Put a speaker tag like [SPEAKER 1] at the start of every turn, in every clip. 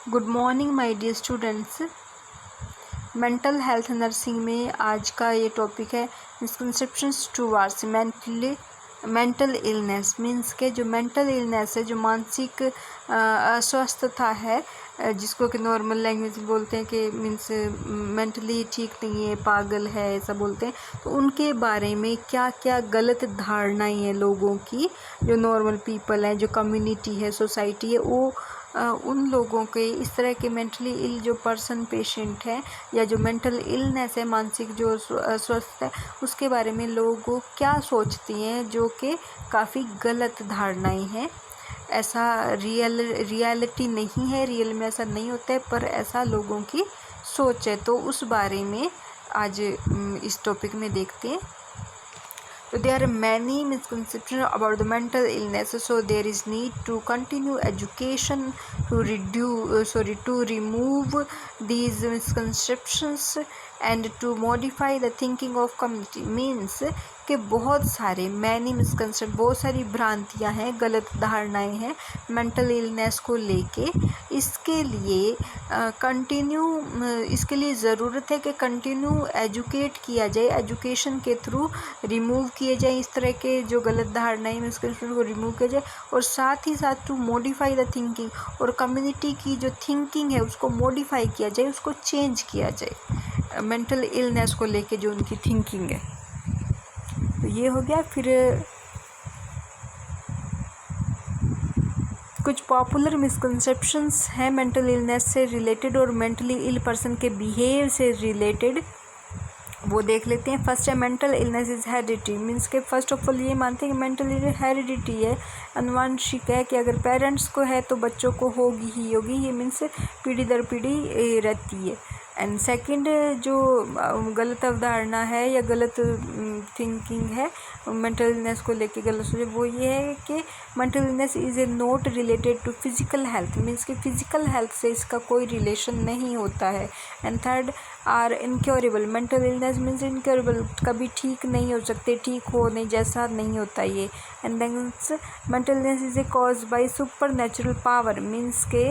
[SPEAKER 1] Good morning my dear students. Mental health nursing में आज का ये टॉपिक है misconceptions towards mental illness. Means के जो मेंटल इलनेस है, जो मानसिक अस्वस्थता है, जिसको कि नॉर्मल लैंग्वेज बोलते हैं कि मीन्स मेंटली ठीक नहीं है, पागल है, ऐसा बोलते हैं। तो उनके बारे में क्या क्या गलत धारणाएं हैं लोगों की, जो नॉर्मल पीपल हैं, जो कम्युनिटी है, सोसाइटी है, वो उन लोगों के इस तरह के मेंटली इल जो पर्सन पेशेंट है या जो मेंटल इलनेस है, मानसिक जो अस्वस्थ है, उसके बारे में लोग क्या सोचती हैं, जो कि काफ़ी गलत धारणाएं हैं। ऐसा रियलिटी नहीं है, रियल में ऐसा नहीं होता है, पर ऐसा लोगों की सोच है। तो उस बारे में आज इस टॉपिक में देखते हैं। So there are many misconceptions about the mental illness, so there is need to continue education to remove these misconceptions and to modify the thinking of community. Means कि बहुत सारे बहुत सारी भ्रांतियां हैं, गलत धारणाएं हैं मेंटल इलनेस को लेके। इसके लिए ज़रूरत है कि कंटिन्यू एजुकेट किया जाए, एजुकेशन के थ्रू रिमूव किए जाए इस तरह के जो गलत धारणाएं मिसकंसेप्शन को रिमूव किया जाए, और साथ ही साथ टू मॉडिफाई द थिंकिंग, और कम्युनिटी की जो थिंकिंग है उसको मॉडिफाई किया जाए, उसको चेंज किया जाए मेंटल इलनेस को लेके जो उनकी थिंकिंग है। तो ये हो गया। फिर कुछ पॉपुलर मिसकंसेप्शंस हैं मेंटल इलनेस से रिलेटेड और मेंटली इल पर्सन के बिहेव से रिलेटेड, वो देख लेते हैं। फर्स्ट है mental illness is heredity. Means के फर्स्ट ऑफ ऑल ये मानते हैं कि मेंटल इलनेस हेरिडिटी है, अनुवांशिक है, कि अगर पेरेंट्स को है तो बच्चों को होगी ही होगी। ये मीन्स पीढ़ी दर पीढ़ी रहती है। एंड सेकंड जो गलत अवधारणा है या गलत थिंकिंग है मेंटल इलनेस को लेके, गलत सोचे, वो ये है कि mental illness is a not related to physical health. Means कि फिजिकल हेल्थ से इसका कोई रिलेशन नहीं होता है। And third are incurable. Mental illness means incurable, कभी ठीक नहीं हो सकते, ठीक होने जैसा नहीं होता ये। And then mental illness is a cause by supernatural power. Means के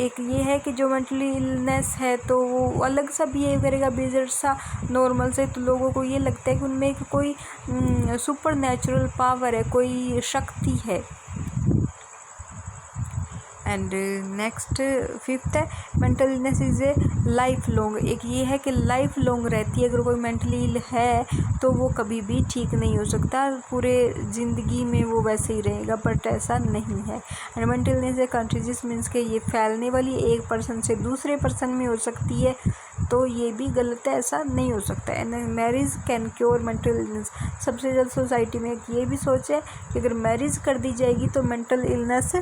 [SPEAKER 1] एक ये है कि जो मेंटली इलनेस है तो वो अलग सा बिहेव करेगा बेजर सा नॉर्मल से, तो लोगों को ये लगता है कि उनमें कोई सुपर नेचुरल पावर है, कोई शक्ति है। एंड नेक्स्ट फिफ्थ है mental illness is A life long. एक ये है कि लाइफ लॉन्ग रहती है, अगर कोई मेंटली इल है तो वो कभी भी ठीक नहीं हो सकता, पूरे ज़िंदगी में वो वैसे ही रहेगा, बट ऐसा नहीं है। And mental illness A contagious. Means के ये फैलने वाली, एक पर्सन से दूसरे पर्सन में हो सकती है, तो ये भी गलत है, ऐसा नहीं हो सकता। And marriage can cure mental illness. सबसे ज़्यादा सोसाइटी में एक ये भी सोच है कि अगर मैरिज कर दी जाएगी तो मेंटल इलनेस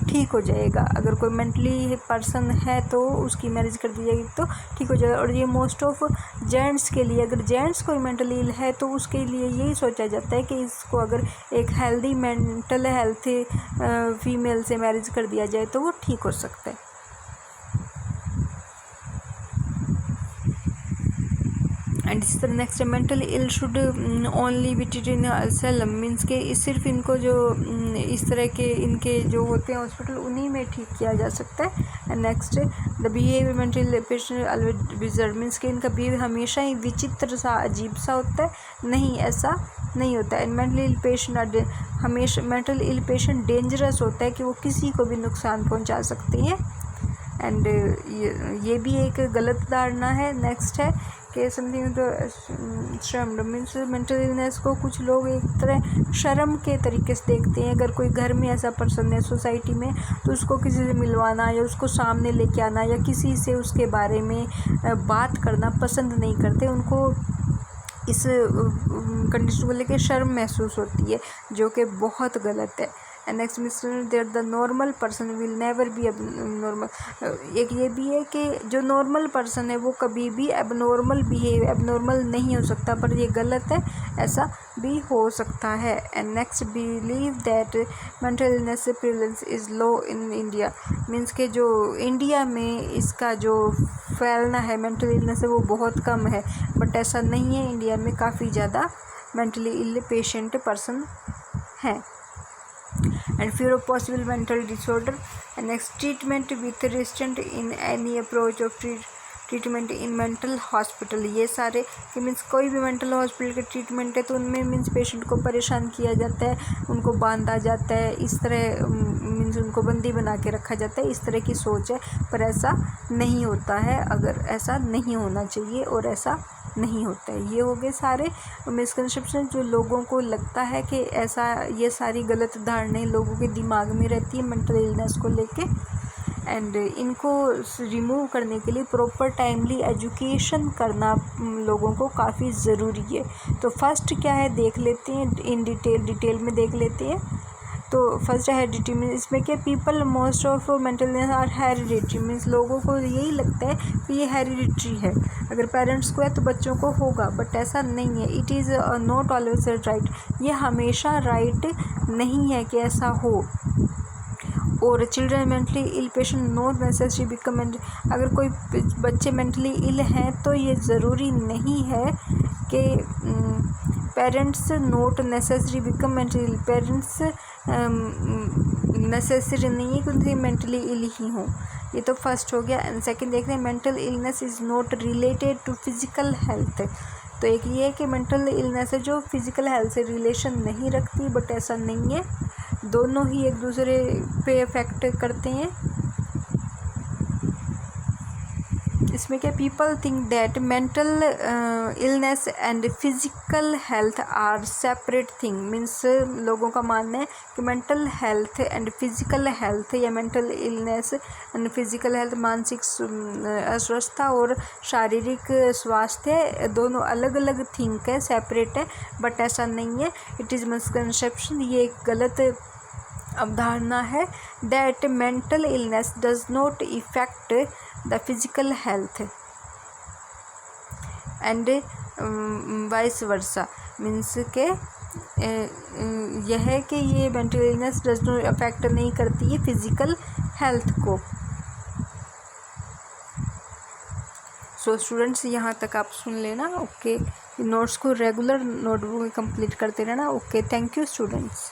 [SPEAKER 1] ठीक हो जाएगा। अगर कोई मेंटली पर्सन है तो उसकी मैरिज कर दी जाएगी तो ठीक हो जाएगा। और ये मोस्ट ऑफ जेंट्स के लिए, अगर जेंट्स कोई मेंटली इल है तो उसके लिए यही सोचा जाता है कि इसको अगर एक हेल्दी मेंटल हेल्थ फीमेल से मैरिज कर दिया जाए तो वो ठीक हो सकता है। एंड इस तरह next mental ill should only be treated in asylum. Means के सिर्फ इनको जो इस तरह के इनके जो होते हैं हॉस्पिटल, उन्हीं में ठीक किया जा सकता है। And next the behaviour mental patient always bizarre. Means के इनका बिहेवियर हमेशा ही विचित्र सा, अजीब सा होता है, नहीं ऐसा नहीं होता है। एंड मेंटल इल पेशेंट हमेशा मेंटल इल पेशेंट डेंजरस होता है कि वो किसी को भी नुकसान पहुंचा सकते हैं। एंड ये भी एक गलत धारणा है। नेक्स्ट है कि समथिंग तो शर्म। मीन्स मेंटल इलनेस को कुछ लोग एक तरह शर्म के तरीके से देखते हैं। अगर कोई घर में ऐसा पर्सन है सोसाइटी में, तो उसको किसी से मिलवाना या उसको सामने लेके आना या किसी से उसके बारे में बात करना पसंद नहीं करते। उनको इस कंडीशन को लेके शर्म महसूस होती है, जो कि बहुत गलत है। And next mister there the normal person will never be abnormal. एक ये भी है कि जो नॉर्मल पर्सन है वो कभी भी एबनॉर्मल नहीं हो सकता, पर ये गलत है, ऐसा भी हो सकता है। And next believe that mental illness prevalence is low in India. Means के जो इंडिया में इसका जो फैलना है मेंटल इलनेस है वो बहुत कम है, बट ऐसा नहीं है, इंडिया में काफ़ी ज़्यादा मेंटली इल पेशेंट पर्सन हैं। And fear of possible mental disorder. And next treatment with restraint in any approach of treatment in mental hospital. ये सारे कि मीन्स कोई भी मेंटल हॉस्पिटल के ट्रीटमेंट है तो उनमें मीन्स पेशेंट को परेशान किया जाता है, उनको बांधा जाता है, इस तरह मीन्स उनको बंदी बना के रखा जाता है, इस तरह की सोच है। पर ऐसा नहीं होता है, अगर ऐसा नहीं होना चाहिए और ऐसा नहीं होता है। ये हो गए सारे मिसकंसेप्शन जो लोगों को लगता है कि ऐसा, ये सारी गलत धारणाएं लोगों के दिमाग में रहती है मेंटल इलनेस को लेके। एंड इनको रिमूव करने के लिए प्रॉपर टाइमली एजुकेशन करना लोगों को काफ़ी ज़रूरी है। तो फर्स्ट क्या है देख लेते हैं, इन डिटेल में देख लेते हैं। तो फर्स्ट हेरिडिटी मीन्स इसमें क्या, people most of mental illness are hereditary means लोगों को यही लगता है कि ये हेरिडिटरी है, अगर पेरेंट्स को है तो बच्चों को होगा, बट ऐसा नहीं है। It is not always right, ये हमेशा राइट नहीं है कि ऐसा हो। और children mentally ill patient not necessary become, अगर कोई बच्चे मेंटली इल हैं तो ये ज़रूरी नहीं है कि parents not necessary become mentally ill, parents necessary नहीं है कि उनसे मेंटली इल ही हों। ये तो फर्स्ट हो गया। एंड सेकंड देख रहे हैं, mental illness is not related to physical health. तो एक ये है कि मेंटल इलनेस है जो फिज़िकल हेल्थ से रिलेशन नहीं रखती, बट ऐसा नहीं है, दोनों ही एक दूसरे पे इफ़ेक्ट करते हैं। इसमें क्या, people think that mental illness and physical health are separate thing means लोगों का मानना है कि mental health and physical health या mental illness and physical health, मानसिक अस्वस्थता और शारीरिक स्वास्थ्य दोनों अलग अलग थिंक है, सेपरेट है, बट ऐसा नहीं है। इट इज़ मिसकंसेप्शन, ये एक गलत अवधारणा है। That mental illness does not effect the physical health and vice versa means के यह है कि ये mental illness does not affect नहीं करती है फिजिकल हेल्थ को। सो स्टूडेंट्स यहाँ तक आप सुन लेना, ओके। नोट्स को रेगुलर नोटबुक में कंप्लीट करते रहना, ओके। Thank you students.